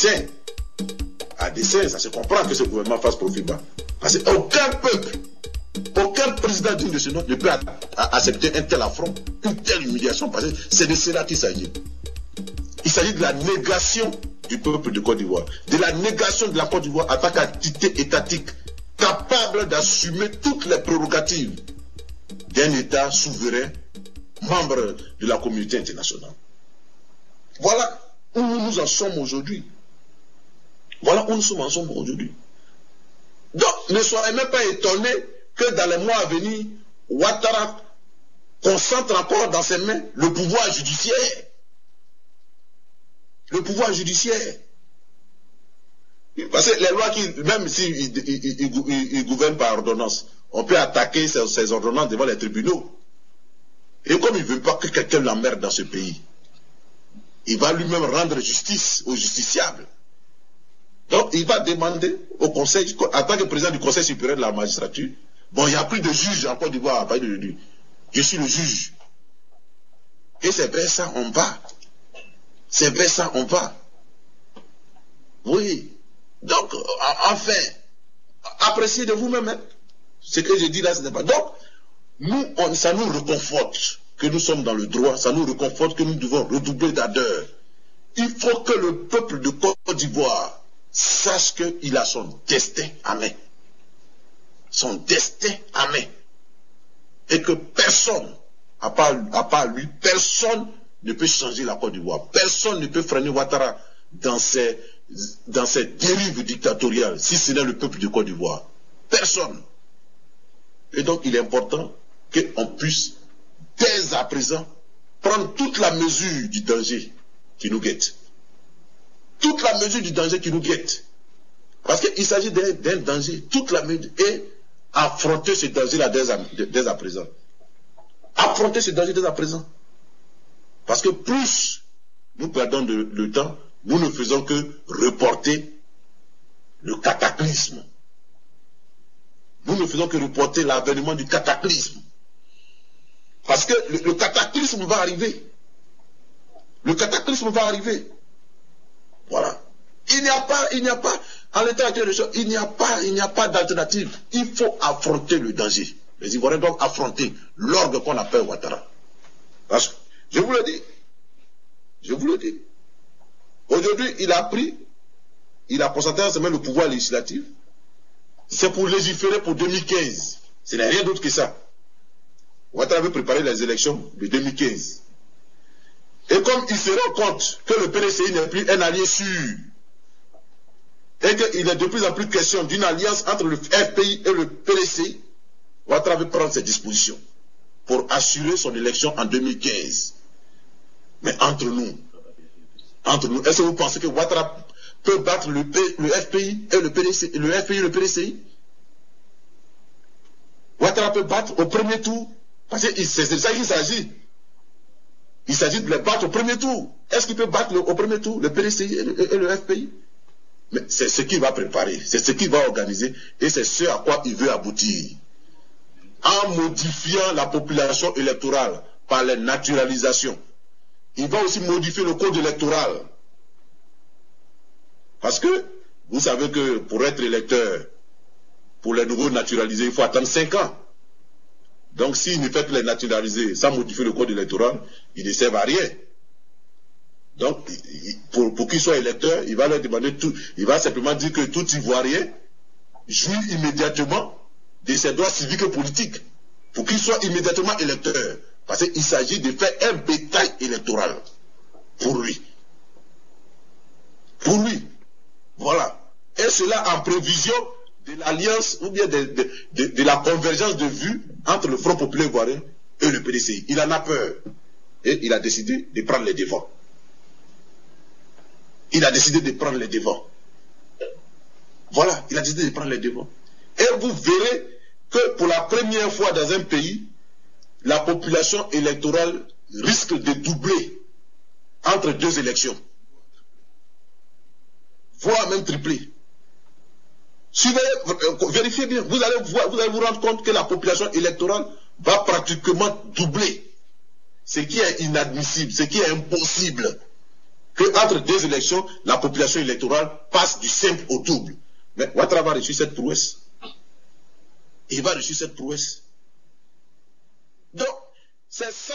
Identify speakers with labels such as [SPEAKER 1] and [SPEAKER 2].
[SPEAKER 1] dessein. À dessein, ça se comprend que ce gouvernement fasse profil bas. Parce qu'aucun peuple, aucun président digne de ce nom ne peut accepter un tel affront, une telle humiliation, parce que c'est de cela qu'il s'agit. Il s'agit de la négation du peuple de Côte d'Ivoire, de la négation de la Côte d'Ivoire en tant qu'entité étatique, capable d'assumer toutes les prérogatives d'un État souverain, membre de la communauté internationale. Voilà où nous en sommes aujourd'hui. Voilà où nous sommes ensemble aujourd'hui. Donc, ne soyez même pas étonnés que dans les mois à venir, Ouattara concentre encore dans ses mains le pouvoir judiciaire. Le pouvoir judiciaire. Parce que les lois qui, même s'ils gouvernent par ordonnance, on peut attaquer ces ordonnances devant les tribunaux. Et comme il ne veut pas que quelqu'un l'emmerde dans ce pays, il va lui-même rendre justice aux justiciables. Donc il va demander au Conseil, en tant que président du Conseil supérieur de la magistrature, bon, il n'y a plus de juge en Côte d'Ivoire à partir de lui. Je suis le juge. Et c'est vers ça on va. C'est vers ça on va. Oui. Donc, enfin, appréciez de vous-même. Hein. Ce que je dis là, ce n'est pas. Donc, ça nous réconforte que nous sommes dans le droit, ça nous réconforte que nous devons redoubler d'ardeur. Il faut que le peuple de Côte d'Ivoire sache qu'il a son destin à main. Son destin à main. Et que personne, à part lui, personne ne peut changer la Côte d'Ivoire. Personne ne peut freiner Ouattara dans ses dérives dictatoriales, si ce n'est le peuple de Côte d'Ivoire. Personne. Et donc, il est important qu'on puisse, dès à présent, prendre toute la mesure du danger qui nous guette. Toute la mesure du danger qui nous guette. Parce qu'il s'agit d'un danger, toute la mesure, et affronter ce danger-là dès à présent. Affronter ce danger dès à présent. Parce que plus nous perdons le temps, nous ne faisons que reporter le cataclysme. Nous ne faisons que reporter l'avènement du cataclysme. Parce que le cataclysme va arriver. Le cataclysme va arriver. Voilà. Il n'y a pas, en l'état actuel des choses, il n'y a pas d'alternative. Il faut affronter le danger. Les Ivoiriens doivent affronter l'orgue qu'on appelle Ouattara. Parce que, je vous le dis. Aujourd'hui, il a concentré en semaine le pouvoir législatif. C'est pour légiférer pour 2015. Ce n'est rien d'autre que ça. Ouattara veut préparer les élections de 2015. Et comme il se rend compte que le PDCI n'est plus un allié sûr, et qu'il est de plus en plus question d'une alliance entre le FPI et le PDCI, Ouattara veut prendre ses dispositions pour assurer son élection en 2015. Mais entre nous, est-ce que vous pensez que Ouattara peut battre le FPI et le PDCI, le FPI et le PDCI? Ouattara peut battre au premier tour, parce que c'est de ça qu'il s'agit. Il s'agit de les battre au premier tour. Est-ce qu'il peut battre au premier tour le PDCI et le FPI? Mais c'est ce qu'il va préparer, c'est ce qu'il va organiser, et c'est ce à quoi il veut aboutir. En modifiant la population électorale par les naturalisations, il va aussi modifier le code électoral. Parce que, vous savez que pour être électeur, pour les nouveaux naturalisés, il faut attendre 5 ans. Donc s'il ne fait que les naturaliser sans modifier le code électoral, ils ne servent à rien. Donc, pour qu'ils soient électeurs, il va leur demander tout. Il va simplement dire que tout Ivoirien jouit immédiatement de ses droits civiques et politiques. Pour qu'il soit immédiatement électeur. Parce qu'il s'agit de faire un bétail électoral. Pour lui. Pour lui. Voilà. Et cela en prévision de l'alliance ou bien de la convergence de vues entre le Front populaire ivoirien et le PDCI. Il en a peur. Et il a décidé de prendre les devants. Il a décidé de prendre les devants. Voilà, il a décidé de prendre les devants. Et vous verrez que pour la première fois dans un pays, la population électorale risque de doubler entre 2 élections. Voire même tripler. Suivez, vérifiez bien, vous allez vous rendre compte que la population électorale va pratiquement doubler. Ce qui est inadmissible, ce qui est impossible. qu'entre deux élections, la population électorale passe du simple au double. Mais Ouattara va réussir cette prouesse. Il va réussir cette prouesse. Donc, c'est ça